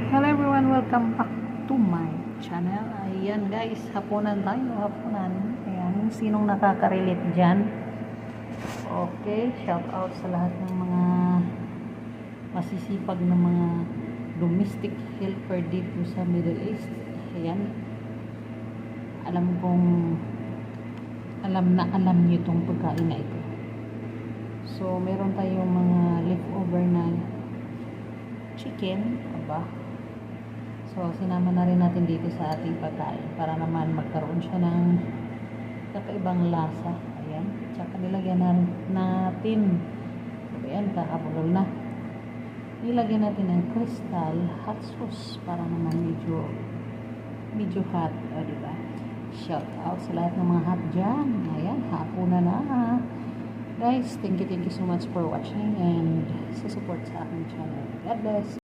Hello everyone, welcome back to my channel. Ayan guys, hapunan tayo, hapunan. Ayan, sinong nakaka-relate dyan? Okay, shout out sa lahat ng mga masisipag na mga domestic helper dito sa Middle East. Ayan, alam na nyo itong pagkain na ito. So, meron tayong mga leftover na chicken, aba. So, sinama na rin natin dito sa ating pagkain para naman magkaroon siya ng kakaibang lasa. Ayan. Tsaka nilagyan natin. Ayan, kakabulol na. Nilagyan natin ng crystal hot sauce para naman medyo hot. O, diba? Shout out sa lahat ng mga hot dyan. Ayan, hapunan na. Guys, thank you so much for watching and sa support sa aking channel. God bless.